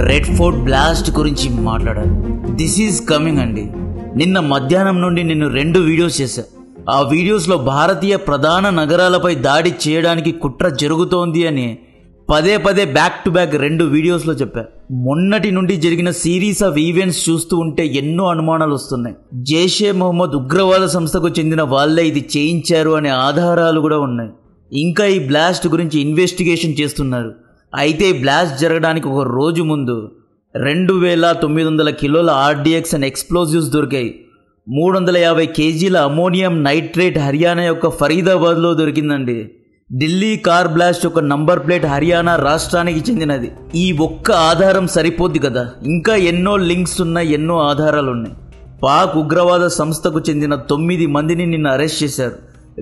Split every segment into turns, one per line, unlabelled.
Red fort blast గురించి మాట్లాడాలి. This is coming అండి. నిన్న మధ్యాహ్నం నుండి నేను 2 వీడియోస్ చేశా. ఆ వీడియోస్లో భారతీయ ప్రధాన నగరాలపై దాడి చేయడానికి కుట్ర జరుగుతోంది అని పదే బ్యాక్ టు బ్యాక్ 2 వీడియోస్లో చెప్పా. మొన్నటి నుండి జరిగిన సిరీస్ ఆఫ్ ఈవెంట్స్ చూస్తూ ఉంటే ఎన్నో అనుమానాలు వస్తున్నాయి. జైషే మొహమ్మద్ ఉగ్రవాద సంస్థకు చెందిన వాళ్ళే ఇది చేయించారు అనే ఆధారాలు కూడా ఉన్నాయి. ఇంకా ఈ బ్లాస్ట్ గురించి ఇన్వెస్టిగేషన్ చేస్తున్నారు. అయితే ఈ బ్లాస్ట్ జరగడానికి ఒక రోజు ముందు 2900 కిలోల RDX అండ్ ఎక్స్ప్లోజివ్స్ దొరికాయి. 350 కేజీల అమోనియం నైట్రేట్ హర్యానా యొక్క ఫరీదాబాద్లో దొరికిందండి. ఢిల్లీ కార్ బ్లాస్ట్ యొక్క నంబర్ ప్లేట్ హర్యానా రాష్ట్రానికి చెందినది. ఈ ఒక్క ఆధారం సరిపోద్ది కదా, ఇంకా ఎన్నో లింక్స్ ఉన్నాయి, ఎన్నో ఆధారాలు ఉన్నాయి. పాక్ ఉగ్రవాద సంస్థకు చెందిన 9 మందిని నిన్న అరెస్ట్ చేశారు.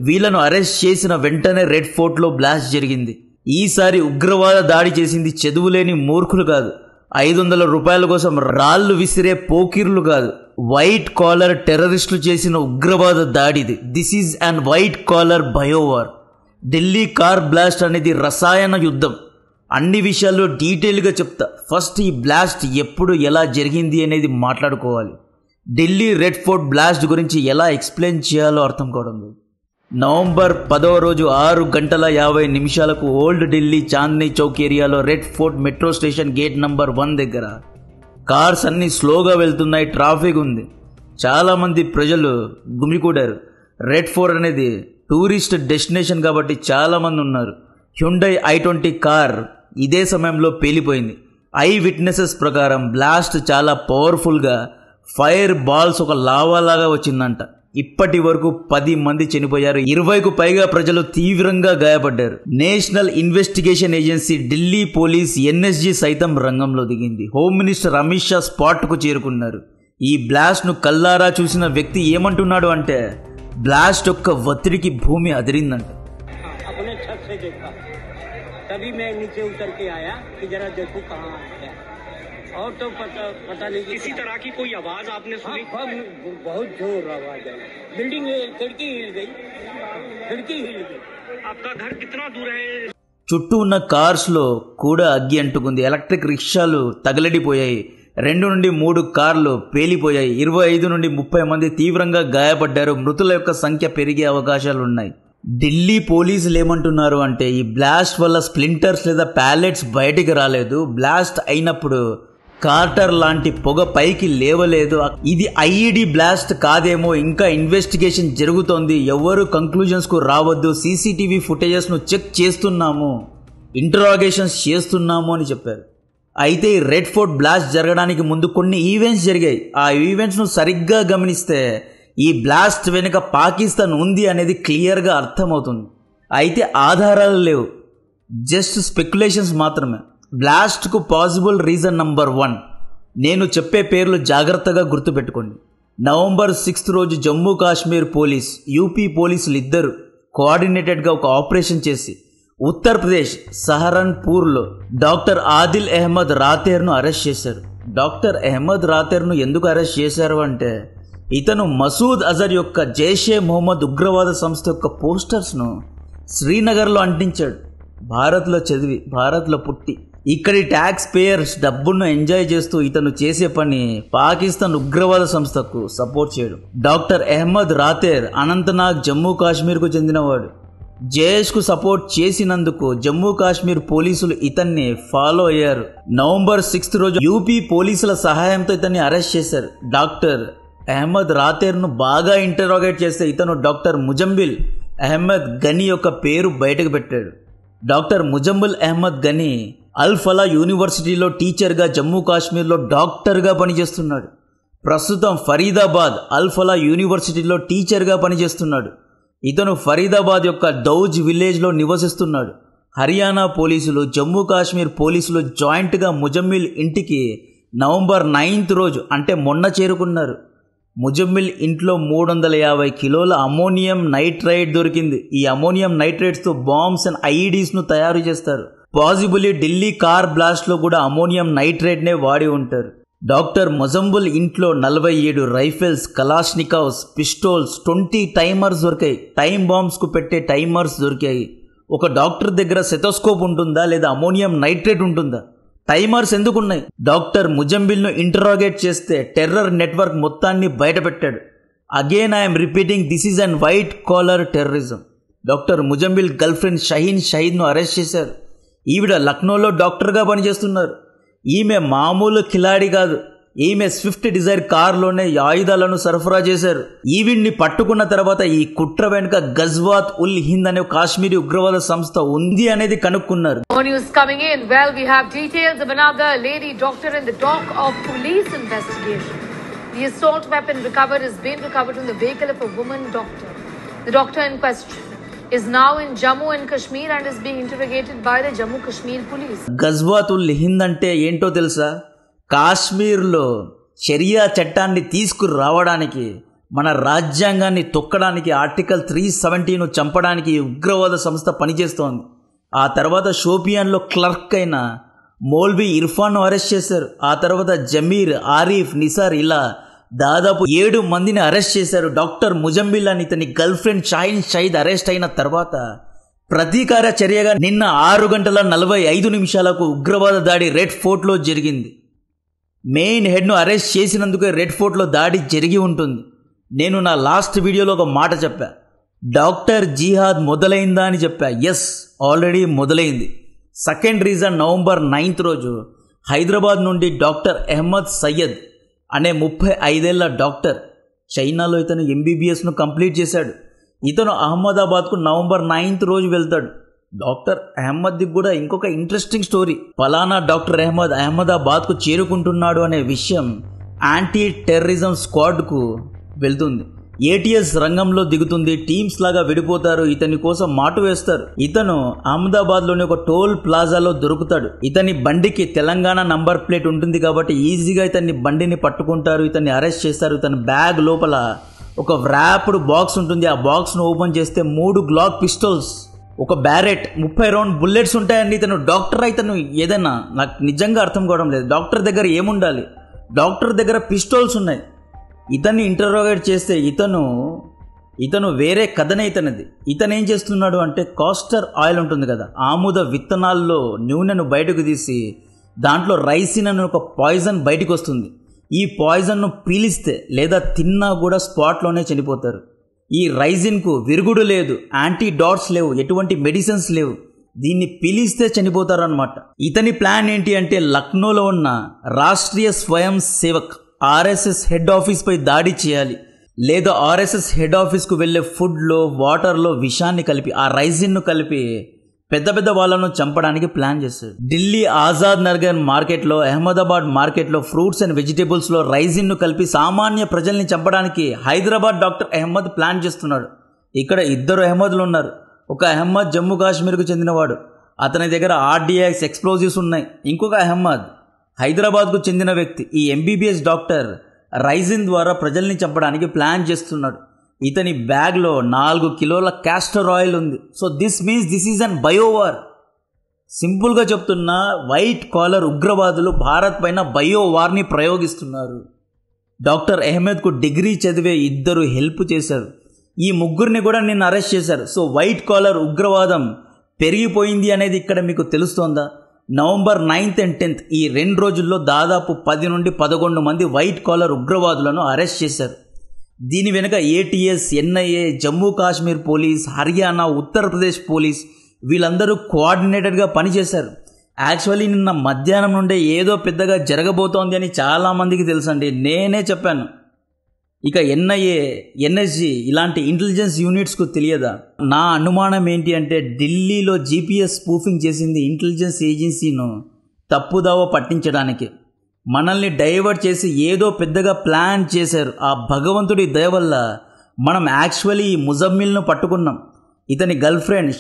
వీళ్ళను అరెస్ట్ చేసిన వెంటనే రెడ్ ఫోర్ట్లో బ్లాస్ట్ జరిగింది. ఈసారి ఉగ్రవాద దాడి చేసింది చదువులేని మూర్ఖులు కాదు, 500 రూపాయల కోసం రాళ్లు విసిరే పోకిర్లు కాదు, వైట్ కాలర్ టెర్రరిస్టులు చేసిన ఉగ్రవాద దాడిది. This is an white collar biowar. Delhi car blast అనేది రసాయన యుద్ధం. అన్ని విషయాల్లో డీటెయిల్గా చెప్తా. ఫస్ట్ ఈ బ్లాస్ట్ ఎప్పుడు ఎలా జరిగింది అనేది మాట్లాడుకోవాలి. ఢిల్లీ రెడ్ ఫోర్ట్ బ్లాస్ట్ గురించి ఎలా ఎక్స్ప్లెయిన్ చేయాలో అర్థం కావడం లేదు. నవంబర్ 10వ రోజు 6:50 ఓల్డ్ ఢిల్లీ చాందనీ చౌక్ ఏరియాలో red fort metro station gate number 1 దగ్గర కార్స్ అన్ని స్లోగా వెళ్తున్నాయి, ట్రాఫిక్ ఉంది. చాలామంది ప్రజలు గుమికూడారు. రెడ్ ఫోర్ట్ అనేది టూరిస్ట్ డెస్టినేషన్ కాబట్టి చాలామంది ఉన్నారు. హ్యుండై i20 కార్ ఇదే సమయంలో పేలిపోయింది. ఐ విట్నెసెస్ ప్రకారం బ్లాస్ట్ చాలా పవర్ఫుల్గా ఫైర్ బాల్స్ ఒక లావాలాగా వచ్చిందంట. ఇప్పటి వరకు 10 మంది చనిపోయారు, 20కు పైగా ప్రజలు తీవ్రంగా గాయపడ్డారు. National investigation agency Delhi police NSG సైతం రంగంలో దిగింది. హోమ్ మినిస్టర్ అమిత్ షా స్పాట్కు చేరుకున్నారు. ఈ బ్లాస్ట్ను కల్లారా చూసిన వ్యక్తి ఏమంటున్నాడు అంటే, బ్లాస్ట్ యొక్క ఒత్తిడికి భూమి అదిరిందంట.
और तो पता नहीं किसी तरह की कोई आवाज आपने सुनी? बहुत जोर आवाज आई, बिल्डिंग खिड़की हिल गई. आपका घर कितना दूर है?
చుట్టూ ఉన్న కార్స్లో కూడా అగ్గి అంటుకుంది. ఎలక్ట్రిక్ రిక్షాలు తగలడిపోయాయి. 2 నుండి 3 కార్లు పేలిపోయాయి. 25 నుండి 30 మంది తీవ్రంగా గాయపడ్డారు. మృతుల యొక్క సంఖ్య పెరిగే అవకాశాలున్నాయి. ఢిల్లీ పోలీసులు ఏమంటున్నారు అంటే, ఈ బ్లాస్ట్ వల్ల స్ప్లింటర్స్ లేదా ప్యాలెట్స్ బయటికి రాలేదు. బ్లాస్ట్ అయినప్పుడు కార్టర్ లాంటి పొగ పైకి లేవలేదు. ఇది IED బ్లాస్ట్ కాదేమో, ఇంకా ఇన్వెస్టిగేషన్ జరుగుతోంది, ఎవరు కంక్లూజన్స్కు రావద్దు, CCTV ఫుటేజెస్ను చెక్ చేస్తున్నాము, ఇంటరాగేషన్స్ చేస్తున్నాము అని చెప్పారు. అయితే ఈ రెడ్ ఫోర్ట్ బ్లాస్ట్ జరగడానికి ముందు కొన్ని ఈవెంట్స్ జరిగాయి. ఆ ఈవెంట్స్ను సరిగ్గా గమనిస్తే ఈ బ్లాస్ట్ వెనుక పాకిస్తాన్ ఉంది అనేది క్లియర్గా అర్థమవుతుంది. అయితే ఆధారాలు లేవు, జస్ట్ స్పెక్యులేషన్స్ మాత్రమే. బ్లాస్ట్కు పాసిబుల్ రీజన్ నంబర్ 1, నేను చెప్పే పేర్లు జాగ్రత్తగా గుర్తుపెట్టుకోండి. నవంబర్ 6 రోజు జమ్మూ కాశ్మీర్ పోలీస్, UP పోలీసులు ఇద్దరు కోఆర్డినేటెడ్గా ఒక ఆపరేషన్ చేసి ఉత్తరప్రదేశ్ సహరన్పూర్లో డాక్టర్ ఆదిల్ అహ్మద్ రాతేర్ను అరెస్ట్ చేశారు. డాక్టర్ అహ్మద్ రాతేర్ను ఎందుకు అరెస్ట్ చేశారు అంటే, ఇతను మసూద్ అజర్ యొక్క జైషే మొహమ్మద్ ఉగ్రవాద సంస్థ యొక్క పోస్టర్స్ను శ్రీనగర్లో అంటించాడు. భారత్లో చదివి, భారత్లో పుట్టి, ఇక్కడి ట్యాక్స్ పేయర్స్ డబ్బును ఎంజాయ్ చేస్తూ ఇతను చేసే పని పాకిస్తాన్ ఉగ్రవాద సంస్థకు సపోర్ట్ చేయడం. డాక్టర్ అహ్మద్ రాతేర్ అనంతనాగ్ జమ్మూ కాశ్మీర్కు చెందినవాడు. జైష్కు సపోర్ట్ చేసినందుకు జమ్మూ కాశ్మీర్ పోలీసులు ఇతన్ని ఫాలో అయ్యారు. నవంబర్ 6 రోజు UP పోలీసుల సహాయంతో ఇతన్ని అరెస్ట్ చేశారు. డాక్టర్ అహ్మద్ రాతేర్ను బాగా ఇంటరాగేట్ చేస్తే ఇతను డాక్టర్ ముజంబిల్ అహ్మద్ గనీ యొక్క పేరు బయటకు పెట్టాడు. డాక్టర్ ముజంబిల్ అహ్మద్ గనీ అల్ ఫలా యూనివర్సిటీలో టీచర్గా, జమ్మూ కాశ్మీర్లో డాక్టర్గా పనిచేస్తున్నాడు. ప్రస్తుతం ఫరీదాబాద్ అల్ ఫలా యూనివర్సిటీలో టీచర్గా పనిచేస్తున్నాడు. ఇతను ఫరీదాబాద్ యొక్క దౌజ్ విలేజ్లో నివసిస్తున్నాడు. హర్యానా పోలీసులు, జమ్మూ కాశ్మీర్ పోలీసులు జాయింట్గా ముజమ్మిల్ ఇంటికి నవంబర్ 9 రోజు అంటే మొన్న చేరుకున్నారు. ముజమ్మిల్ ఇంట్లో 350 కిలోల అమోనియం నైట్రైడ్ దొరికింది. ఈ అమోనియం నైట్రైడ్స్తో బాంబ్స్ అండ్ IEDస్ను తయారు చేస్తారు. పాసిబుల్లీ ఢిల్లీ కార్ బ్లాస్ట్లో కూడా అమోనియం నైట్రైడ్నే వాడి ఉంటారు. డాక్టర్ ముజంబుల్ ఇంట్లో 47 రైఫిల్స్, కలాష్నికోవ్స్, పిస్టోల్స్, 20 టైమర్స్ దొరికాయి. టైం బాంబ్స్కు పెట్టే టైమర్స్ దొరికాయి. ఒక డాక్టర్ దగ్గర సెటోస్కోప్ ఉంటుందా లేదా అమోనియం నైట్రేట్ ఉంటుందా? టైమర్స్ ఎందుకున్నాయి? డాక్టర్ ముజంబిల్ను ఇంటరాగేట్ చేస్తే టెర్రర్ నెట్వర్క్ మొత్తాన్ని బయటపెట్టాడు. Again I'm repeating, this is an white collar terrorism. Doctor Muzammil girlfriend షహీన్ను అరెస్ట్ చేశారు. ఈవిడ లక్నోలో డాక్టర్గా పనిచేస్తున్నారు. ఈమె మామూలు కిలాడి కాదు. ఈమె స్విఫ్ట్ డిజైర్ కారులోనే ఆయుధాలను సరఫరా చేశారు. ఈవిడ్ని పట్టుకున్న తర్వాత ఈ కుట్ర వెనుక గజ్వాత్ ఉల్ హింద్ అనే కాశ్మీరీ ఉగ్రవాద సంస్థ ఉంది అనేది కనుక్కున్నారు.
More news coming in. Well, we have details of another lady doctor in the dock of police investigation. The assault weapon recovered has been recovered from the vehicle of a woman doctor. The doctor in question is now in Jammu and Kashmir and is being interrogated by the Jammu Kashmir police.
గజ్వాత్ ఉల్ హింద్ అంటే ఏంటో తెలుసా? కాశ్మీర్లో షరియా చట్టాన్ని తీసుకురావడానికి, మన రాజ్యాంగాన్ని తొక్కడానికి, article 370ను చంపడానికి ఉగ్రవాద సంస్థ పనిచేస్తోంది. ఆ తర్వాత షోపియాన్లో క్లర్క్ అయిన మౌల్వీ ఇర్ఫాన్ను అరెస్ట్ చేశారు. ఆ తర్వాత జమీర్, ఆరిఫ్, నిసార్ ఇలా దాదాపు 7 మందిని అరెస్ట్ చేశారు. డాక్టర్ ముజంబిల్ అని ఇతని గర్ల్ ఫ్రెండ్ షహీద్ అరెస్ట్ అయిన తర్వాత ప్రతీకార చర్యగా నిన్న 6 గంటల 45 నిమిషాలకు ఉగ్రవాద దాడి రెడ్ ఫోర్ట్లో జరిగింది. మెయిన్ హెడ్ను అరెస్ట్ చేసినందుకే రెడ్ ఫోర్ట్లో దాడి జరిగి ఉంటుంది. నేను నా లాస్ట్ వీడియోలో ఒక మాట చెప్పా, డాక్టర్ జిహాద్ మొదలైందా అని చెప్పా. ఎస్, ఆల్రెడీ మొదలైంది. సెకండ్ రీజన్, నవంబర్ 9th రోజు హైదరాబాద్ నుండి డాక్టర్ అహ్మద్ సయ్యద్ అనే 35 ఏళ్ల డాక్టర్, చైనాలో ఇతను MBBSను కంప్లీట్ చేశాడు. ఇతను అహ్మదాబాద్కు నవంబర్ 9th రోజు వెళ్తాడు. డాక్టర్ అహ్మద్ది కూడా ఇంకొక ఇంట్రెస్టింగ్ స్టోరీ. పలానా డాక్టర్ అహ్మద్ అహ్మదాబాద్కు చేరుకుంటున్నాడు అనే విషయం యాంటీ టెర్రరిజం స్క్వాడ్కు వెళ్తుంది. ATS రంగంలో దిగుతుంది. టీమ్స్ లాగా విడిపోతారు. ఇతని కోసం మాటు వేస్తారు. ఇతను అహ్మదాబాద్లోని ఒక టోల్ ప్లాజాలో దొరుకుతాడు. ఇతని బండికి తెలంగాణ నంబర్ ప్లేట్ ఉంటుంది కాబట్టి ఈజీగా ఇతన్ని బండిని పట్టుకుంటారు. ఇతన్ని అరెస్ట్ చేస్తారు. ఇతని బ్యాగ్ లోపల ఒక వ్రాప్డ్ బాక్స్ ఉంటుంది. ఆ బాక్స్ను ఓపెన్ చేస్తే 3 గ్లాక్ పిస్టల్స్, ఒక బ్యారెట్, 30 రౌండ్ బుల్లెట్స్ ఉంటాయండి. ఇతను డాక్టర్, ఇతను ఏదైనా నాకు నిజంగా అర్థం కావడం లేదు. డాక్టర్ దగ్గర ఏముండాలి? డాక్టర్ దగ్గర పిస్టల్స్ ఉన్నాయి. ఇతన్ని ఇంటరోగేట్ చేస్తే ఇతను వేరే కథనే ఇతనిది. ఇతను ఏం చేస్తున్నాడు అంటే, కాస్టర్ ఆయిల్ ఉంటుంది కదా, ఆముద విత్తనాల్లో నూనెను బయటకు తీసి దాంట్లో రైసిన్ అనే ఒక పాయిజన్ బయటకు వస్తుంది. ఈ పాయిజన్ను పీలిస్తే లేదా తిన్నా కూడా స్పాట్లోనే చనిపోతారు. ఈ రైజిన్కు విరుగుడు లేదు, యాంటీడాట్స్ లేవు, ఎటువంటి మెడిసిన్స్ లేవు. దీన్ని పీలిస్తే చనిపోతారు అన్నమాట. ఇతని ప్లాన్ ఏంటి అంటే, లక్నోలో ఉన్న రాష్ట్రీయ స్వయం సేవక్ RSS హెడ్ ఆఫీస్పై దాడి చేయాలి, లేదా RSS హెడ్ ఆఫీస్కు వెళ్ళే ఫుడ్లో, వాటర్లో విషాన్ని కలిపి, ఆ రైజిన్ను కలిపి పెద్ద పెద్ద వాళ్ళను చంపడానికి ప్లాన్ చేశాడు. ఢిల్లీ ఆజాద్ నగర్ మార్కెట్లో, అహ్మదాబాద్ మార్కెట్లో ఫ్రూట్స్ అండ్ వెజిటేబుల్స్లో రైజిన్ను కలిపి సామాన్య ప్రజల్ని చంపడానికి హైదరాబాద్ డాక్టర్ అహ్మద్ ప్లాన్ చేస్తున్నాడు. ఇక్కడ 2 అహ్మద్లు ఉన్నారు. ఒక అహ్మద్ జమ్మూ కాశ్మీర్కు చెందినవాడు, అతని దగ్గర RDX ఎక్స్ప్లోజివ్స్ ఉన్నాయి. ఇంకొక అహ్మద్ హైదరాబాద్కు చెందిన వ్యక్తి. ఈ MBBS డాక్టర్ రైజిన్ ద్వారా ప్రజల్ని చంపడానికి ప్లాన్ చేస్తున్నాడు. ఇతని బ్యాగ్లో 4 కిలోల క్యాస్టర్ ఆయిల్ ఉంది. So this means this is an biowar. సింపుల్గా చెప్తున్నా, వైట్ కాలర్ ఉగ్రవాదులు భారత్ పైన బయోవార్ని ప్రయోగిస్తున్నారు. డాక్టర్ అహ్మద్కు డిగ్రీ చదివే 2 హెల్ప్ చేశారు. ఈ 3 కూడా నిన్ను అరెస్ట్ చేశారు. సో వైట్ కాలర్ ఉగ్రవాదం పెరిగిపోయింది అనేది ఇక్కడ మీకు తెలుస్తోందా? నవంబర్ 9th and 10th ఈ 2 రోజుల్లో దాదాపు 10 నుండి 11 మంది వైట్ కాలర్ ఉగ్రవాదులను అరెస్ట్ చేశారు. దీని వెనుక ATS, NIA, Jammu Kashmir police, Haryana, Uttar Pradesh police వీళ్ళందరూ కోఆర్డినేటెడ్గా పనిచేశారు. యాక్చువల్లీ నిన్న మధ్యాహ్నం నుండే ఏదో పెద్దగా జరగబోతోంది అని చాలామందికి తెలుసండి. నేనే చెప్పాను. ఇక NIA, NSG ఇలాంటి ఇంటెలిజెన్స్ యూనిట్స్కు తెలియదా? నా అనుమానం ఏంటి అంటే, ఢిల్లీలో GPS స్పూఫింగ్ చేసింది ఇంటెలిజెన్స్ ఏజెన్సీను తప్పుదావ పట్టించడానికి. మనల్ని డైవర్ట్ చేసి ఏదో పెద్దగా ప్లాన్ చేశారు. ఆ భగవంతుడి దయ వల్ల మనం యాక్చువల్లీ ఈ ముజమ్మిల్ను పట్టుకున్నాం. ఇతని గర్ల్ ఫ్రెండ్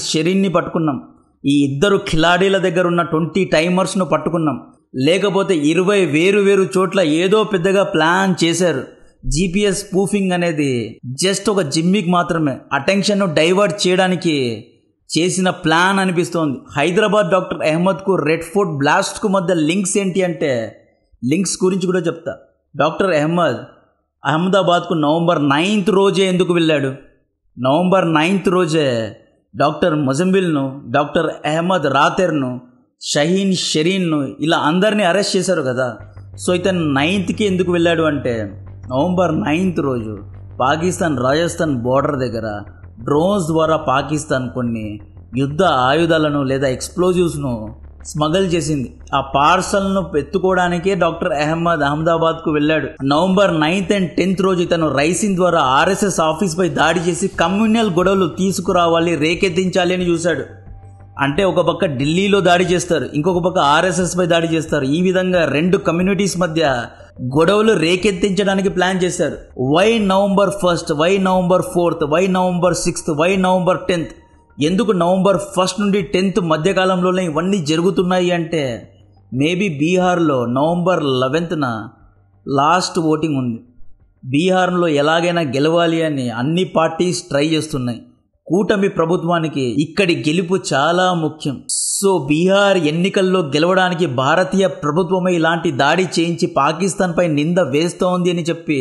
షరీన్ని పట్టుకున్నాం. ఈ 2 ఖిలాడీల దగ్గర ఉన్న 20 టైమర్స్ను పట్టుకున్నాం. లేకపోతే 20 వేరు చోట్ల ఏదో పెద్దగా ప్లాన్ చేశారు. GPS స్పూఫింగ్ అనేది జస్ట్ ఒక జిమ్మిక్ మాత్రమే, అటెన్షన్ను డైవర్ట్ చేయడానికి చేసిన ప్లాన్ అనిపిస్తోంది. హైదరాబాద్ డాక్టర్ అహ్మద్కు రెడ్ ఫోర్ట్ బ్లాస్ట్కు మధ్య లింక్స్ ఏంటి అంటే, లింక్స్ గురించి కూడా చెప్తా. డాక్టర్ అహ్మద్ అహ్మదాబాద్కు నవంబర్ 9th రోజే ఎందుకు వెళ్ళాడు? నవంబర్ 9th రోజే డాక్టర్ ముజంబిల్ను, డాక్టర్ అహ్మద్ రాతెర్ను షహీన్ షరీన్ను ఇలా అందరినీ అరెస్ట్ చేశారు కదా. సో ఇతను 9th ఎందుకు వెళ్ళాడు అంటే నవంబర్ 9 రోజు పాకిస్తాన్ రాజస్థాన్ బోర్డర్ దగ్గర డ్రోన్స్ ద్వారా పాకిస్తాన్ కొన్ని యుద్ధ ఆయుధాలను లేదా ఎక్స్ప్లోజివ్స్ను స్మగల్ చేసింది. ఆ పార్సల్ను ఎత్తుకోవడానికే డాక్టర్ అహ్మదాబాద్కు వెళ్ళాడు. నవంబర్ 9th and 10th రోజు ఇతను రైసింగ్ ద్వారా ఆర్ఎస్ఎస్ ఆఫీస్పై దాడి చేసి కమ్యూనల్ గొడవలు తీసుకురావాలి, రేకెత్తించాలి అని చూశాడు. అంటే ఒక పక్క ఢిల్లీలో దాడి చేస్తారు, ఇంకొక పక్క ఆర్ఎస్ఎస్ పై దాడి చేస్తారు. ఈ విధంగా 2 కమ్యూనిటీస్ మధ్య గొడవలు రేకెత్తించడానికి ప్లాన్ చేశారు. Why November 1st, why November 4th, why November 6th, why November 10th? ఎందుకు నవంబర్ 1st నుండి 10th మధ్యకాలంలోనే ఇవన్నీ జరుగుతున్నాయి అంటే మేబీ బీహార్లో నవంబర్ 11న లాస్ట్ ఓటింగ్ ఉంది. బీహార్లో ఎలాగైనా గెలవాలి అని అన్ని పార్టీస్ ట్రై చేస్తున్నాయి. కూటమి ప్రభుత్వానికి ఇక్కడి గెలుపు చాలా ముఖ్యం. సో బీహార్ ఎన్నికల్లో గెలవడానికి భారతీయ ప్రభుత్వమే ఇలాంటి దాడి చేయించి పాకిస్తాన్పై నింద వేస్తోంది అని చెప్పి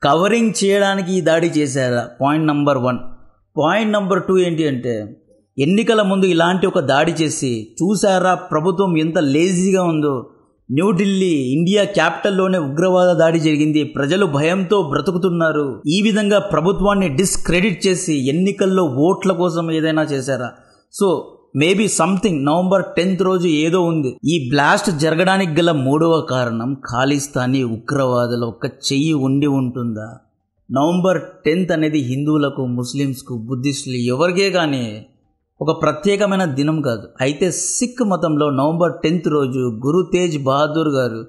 కవరింగ్ చేయడానికి ఈ దాడి చేశారా? Point number 1. పాయింట్ నెంబర్ 2 ఏంటి అంటే ఎన్నికల ముందు ఇలాంటి ఒక దాడి చేసి చూసారా ప్రభుత్వం ఎంత లేజీగా ఉందో. న్యూఢిల్లీ ఇండియా క్యాపిటల్లోనే ఉగ్రవాద దాడి జరిగింది, ప్రజలు భయంతో బ్రతుకుతున్నారు. ఈ విధంగా ప్రభుత్వాన్ని డిస్క్రెడిట్ చేసి ఎన్నికల్లో ఓట్ల కోసం ఏదైనా చేశారా? So maybe something November 10th రోజు ఏదో ఉంది. ఈ బ్లాస్ట్ జరగడానికి గల 3వ కారణం ఖాళిస్తానీ ఉగ్రవాదుల ఒక చెయ్యి ఉండి ఉంటుందా? నవంబర్ 10th అనేది హిందువులకు, ముస్లిమ్స్కు, బుద్ధిస్టులు ఎవరికే కానీ ఒక ప్రత్యేకమైన దినం కాదు. అయితే సిక్ మతంలో నవంబర్ 10th రోజు గురు తేజ్ బహదూర్ గారు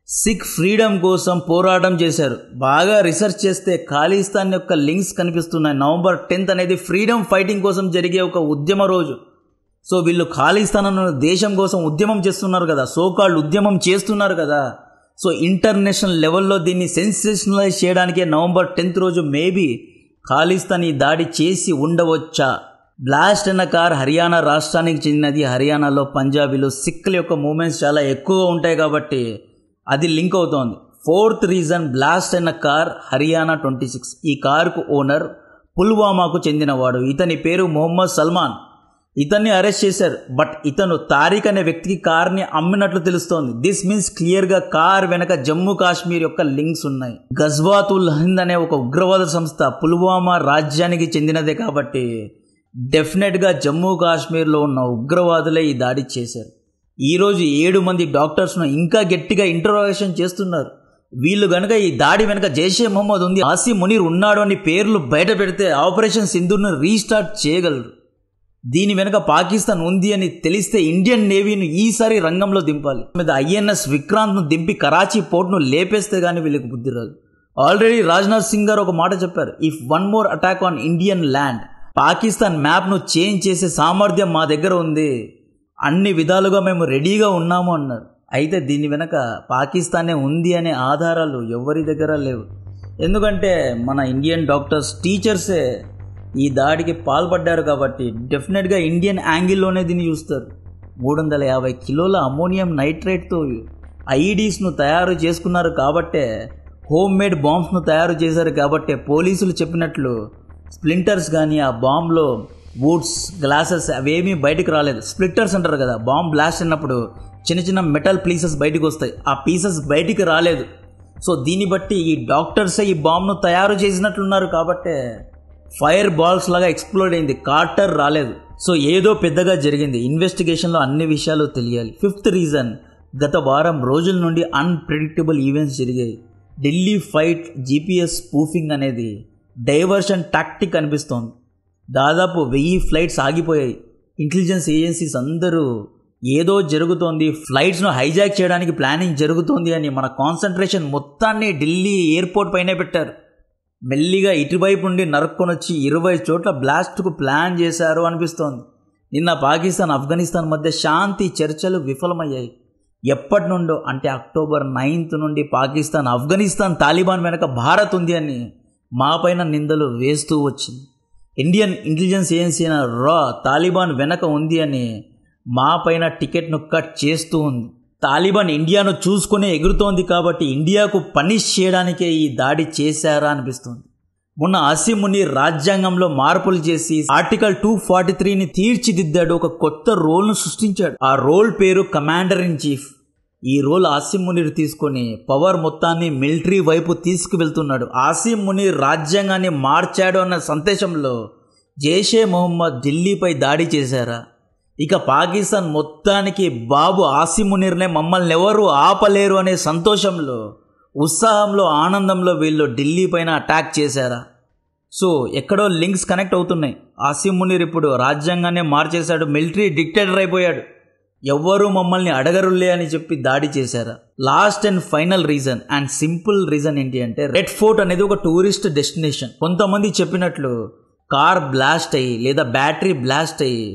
సిక్ ఫ్రీడమ్ కోసం పోరాటం చేశారు. బాగా రీసెర్చ్ చేస్తే ఖాళిస్తాన్ యొక్క లింక్స్ కనిపిస్తున్నాయి. నవంబర్ 10th అనేది ఫ్రీడమ్ ఫైటింగ్ కోసం జరిగే ఒక ఉద్యమ రోజు. సో వీళ్ళు ఖాళిస్తాన్ అన్న దేశం కోసం ఉద్యమం చేస్తున్నారు కదా, సోకాల్డ్ ఉద్యమం చేస్తున్నారు కదా. సో ఇంటర్నేషనల్ లెవెల్లో దీన్ని సెన్సేషనలైజ్ చేయడానికే నవంబర్ 10th రోజు మేబీ ఖాళిస్తాన్ ఈ దాడి చేసి ఉండవచ్చా? బ్లాస్ట్ అన్న కార్ హర్యానా రాష్ట్రానికి చెందినది. హర్యానాలో పంజాబీలు, సిక్కుల యొక్క మూమెంట్స్ చాలా ఎక్కువగా ఉంటాయి కాబట్టి అది లింక్ అవుతోంది. 4th రీజన్ బ్లాస్ట్ అయిన కార్ హర్యానా 26. ఈ కారుకు ఓనర్ పుల్వామాకు చెందినవాడు. ఇతని పేరు మొహమ్మద్ సల్మాన్. ఇతన్ని అరెస్ట్ చేశారు. బట్ ఇతను తారిక్ అనే వ్యక్తికి కార్ని అమ్మినట్లు తెలుస్తోంది. దిస్ మీన్స్ క్లియర్గా కార్ వెనక జమ్మూ కాశ్మీర్ యొక్క లింక్స్ ఉన్నాయి. గజ్వాతుల్ హింద్ అనే ఒక ఉగ్రవాద సంస్థ పుల్వామా రాజ్యానికి చెందినదే కాబట్టి డెఫినెట్గా జమ్మూ కాశ్మీర్లో ఉన్న ఉగ్రవాదులే ఈ దాడి చేశారు. ఈరోజు 7 మంది డాక్టర్స్ను ఇంకా గట్టిగా ఇంటరోగేషన్ చేస్తున్నారు. వీళ్ళు గనక ఈ దాడి వెనక జైషే మొహమ్మద్ ఉంది, ఆసిమ్ మునీర్ ఉన్నాడు అని పేర్లు బయట పెడితే ఆపరేషన్ సింధూర్ను రీస్టార్ట్ చేయగలరు. దీని వెనక పాకిస్తాన్ ఉంది అని తెలిస్తే ఇండియన్ నేవీను ఈసారి రంగంలో దింపాలి. మీద INS విక్రాంత్ను దింపి కరాచీ పోర్ట్ను లేపేస్తే కానీ వీళ్ళకి బుద్ధి రాదు. ఆల్రెడీ రాజ్నాథ్ సింగ్ గారు ఒక మాట చెప్పారు, if one more attack on Indian land, Pakistan మ్యాప్ను చేంజ్ చేసే సామర్థ్యం మా దగ్గర ఉంది, అన్ని విధాలుగా మేము రెడీగా ఉన్నాము అన్నారు. అయితే దీని వెనక పాకిస్తానే ఉంది అనే ఆధారాలు ఎవరి దగ్గర లేవు. ఎందుకంటే మన ఇండియన్ డాక్టర్స్, టీచర్సే ఈ దాడికి పాల్పడ్డారు కాబట్టి డెఫినెట్గా ఇండియన్ యాంగిల్లోనే దీన్ని చూస్తారు. 350 కిలోల అమోనియం నైట్రేట్తో IEDస్ను తయారు చేసుకున్నారు కాబట్టే, హోమ్ మేడ్ బాంబ్స్ను తయారు చేశారు కాబట్టే పోలీసులు చెప్పినట్లు స్ప్లింటర్స్ కానీ ఆ బాంబ్లో వుడ్స్, గ్లాసెస్ అవేమీ బయటకు రాలేదు. స్ప్లిట్టర్స్ అంటారు కదా, బాంబ్ బ్లాస్ట్ అయినప్పుడు చిన్న చిన్న మెటల్ పీసెస్ బయటకు వస్తాయి, ఆ పీసెస్ బయటికి రాలేదు. సో దీన్ని బట్టి ఈ డాక్టర్సే ఈ బాంబ్ను తయారు చేసినట్లున్నారు కాబట్టే ఫైర్ బాల్స్ లాగా ఎక్స్ప్లోడ్ అయింది, కార్టర్ రాలేదు. సో ఏదో పెద్దగా జరిగింది. ఇన్వెస్టిగేషన్లో అన్ని విషయాలు తెలియాలి. 5th రీజన్, గత వారం రోజుల నుండి అన్ప్రెడిక్టబుల్ ఈవెంట్స్ జరిగాయి. ఢిల్లీ ఫైట్ GPS స్పూఫింగ్ అనేది డైవర్షన్ టాక్టిక్ అనిపిస్తోంది. దాదాపు 1000 ఫ్లైట్స్ ఆగిపోయాయి. ఇంటెలిజెన్స్ ఏజెన్సీస్ అందరూ ఏదో జరుగుతోంది, ఫ్లైట్స్ను హైజాక్ చేయడానికి ప్లానింగ్ జరుగుతోంది అని మన కాన్సన్ట్రేషన్ మొత్తాన్ని ఢిల్లీ ఎయిర్పోర్ట్ పైనే పెట్టారు. మెల్లిగా ఇటువైపు నుండి నరుక్కొని వచ్చి 20 చోట్ల బ్లాస్ట్కు ప్లాన్ చేశారు అనిపిస్తోంది. నిన్న పాకిస్తాన్, ఆఫ్ఘనిస్తాన్ మధ్య శాంతి చర్చలు విఫలమయ్యాయి. ఎప్పటి నుండో అంటే అక్టోబర్ 9th నుండి పాకిస్తాన్, ఆఫ్ఘనిస్తాన్ తాలిబాన్ వెనక భారత్ ఉంది అని మా పైన నిందలు వేస్తూ వచ్చింది. ఇండియన్ ఇంటెలిజెన్స్ ఏజెన్సీ అయిన రా తాలిబాన్ వెనక ఉంది అని మా పైన టికెట్ను కట్ చేస్తూ ఉంది. తాలిబాన్ ఇండియాను చూసుకునే ఎగురుతోంది కాబట్టి ఇండియాకు పనిష్ చేయడానికే ఈ దాడి చేశారా అనిపిస్తుంది. మొన్న ఆసిం మునీర్ రాజ్యాంగంలో మార్పులు చేసి ఆర్టికల్ 243ని తీర్చిదిద్దాడు. ఒక కొత్త రోల్ను సృష్టించాడు. ఆ రోల్ పేరు కమాండర్ ఇన్ చీఫ్. ఈ రోల్ ఆసిం మునీర్ తీసుకొని పవర్ మొత్తాన్ని మిలిటరీ వైపు తీసుకువెళ్తున్నాడు. ఆసిం మునీర్ రాజ్యాంగాన్ని మార్చాడు అన్న సందేశంలో జైషే మొహమ్మద్ ఢిల్లీపై దాడి చేశారా? ఇక పాకిస్తాన్ మొత్తానికి బాబు ఆసిం మునీర్నే మమ్మల్ని ఎవరు ఆపలేరు అనే సంతోషంలో, ఉత్సాహంలో, ఆనందంలో వీళ్ళు ఢిల్లీ పైన అటాక్ చేశారా? సో ఎక్కడో లింక్స్ కనెక్ట్ అవుతున్నాయి. ఆసిం మునీర్ ఇప్పుడు రాజ్యాంగాన్ని మార్చేశాడు, మిలిటరీ డిక్టేటర్ అయిపోయాడు. ఎవ్వరూ మమ్మల్ని అడగరులే అని చెప్పి దాడి చేశారా? Last and final reason and simple reason ఏంటి అంటే, రెడ్ ఫోర్ట్ అనేది ఒక టూరిస్ట్ డెస్టినేషన్. కొంతమంది చెప్పినట్లు కార్ బ్లాస్ట్ అయ్యి లేదా బ్యాటరీ బ్లాస్ట్ అయ్యి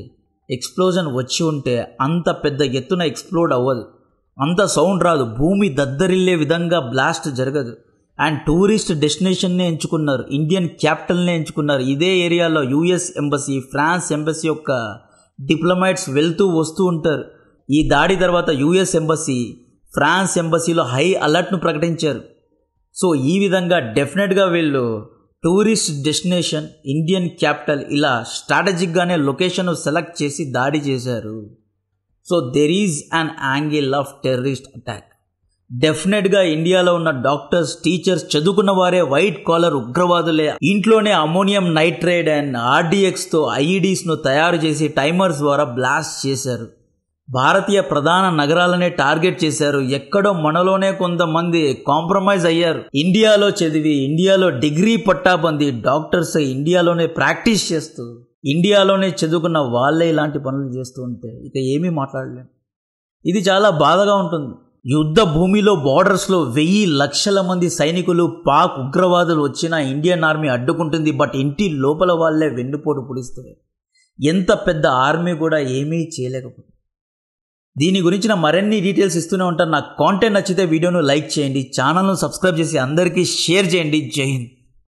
ఎక్స్ప్లోజన్ వచ్చి ఉంటే అంత పెద్ద ఎత్తున ఎక్స్ప్లోడ్ అవ్వదు, అంత సౌండ్ రాదు, భూమి దద్దరిల్లే విధంగా బ్లాస్ట్ జరగదు. అండ్ టూరిస్ట్ డెస్టినేషన్నే ఎంచుకున్నారు, ఇండియన్ క్యాపిటల్నే ఎంచుకున్నారు. ఇదే ఏరియాలో యుఎస్ ఎంబసీ, ఫ్రాన్స్ ఎంబసీ యొక్క డిప్లొమాట్స్ వెళ్తూ వస్తూ ఉంటారు. ఈ దాడి తర్వాత యుఎస్ ఎంబసీ, ఫ్రాన్స్ ఎంబసీలో హై అలర్ట్ను ప్రకటించారు. సో ఈ విధంగా డెఫినెట్గా వీళ్ళు టూరిస్ట్ డెస్టినేషన్, ఇండియన్ క్యాపిటల్ ఇలా స్ట్రాటజిక్గానే లొకేషన్ సెలెక్ట్ చేసి దాడి చేశారు. So there is an angle of terrorist attack. డెఫినెట్గా ఇండియాలో ఉన్న డాక్టర్స్, టీచర్స్, చదువుకున్న వారే వైట్ కాలర్ ఉగ్రవాదులే. ఇంట్లోనే అమోనియం నైట్రేట్ అండ్ ఆర్డీఎక్స్తో ఐఈడీస్ను తయారు చేసి టైమర్స్ ద్వారా బ్లాస్ట్ చేశారు. భారతీయ ప్రధాన నగరాలనే టార్గెట్ చేశారు. ఎక్కడో మనలోనే కొంతమంది కాంప్రమైజ్ అయ్యారు. ఇండియాలో చదివి, ఇండియాలో డిగ్రీ పట్టా పొంది డాక్టర్స్ ఇండియాలోనే ప్రాక్టీస్ చేస్తూ, ఇండియాలోనే చదువుకున్న వాళ్ళే ఇలాంటి పనులు చేస్తూ ఉంటే ఇక ఏమీ మాట్లాడలేం. ఇది చాలా బాధగా ఉంటుంది. యుద్ధ భూమిలో బార్డర్స్లో 1000 లక్షల మంది సైనికులు, పాక్ ఉగ్రవాదులు వచ్చినా ఇండియన్ ఆర్మీ అడ్డుకుంటుంది. బట్ ఇంటి లోపల వాళ్ళే వెన్నుపోటు పుడిస్తే ఎంత పెద్ద ఆర్మీ కూడా ఏమీ చేయలేకపోతుంది. దీని గురించిన మరిన్ని డీటెయిల్స్ ఇస్తూనే ఉంటాను. నాకు కాంటెంట్ నచ్చితే వీడియోను లైక్ చేయండి, ఛానల్ను సబ్స్క్రైబ్ చేసి అందరికీ షేర్ చేయండి. జై హింద్.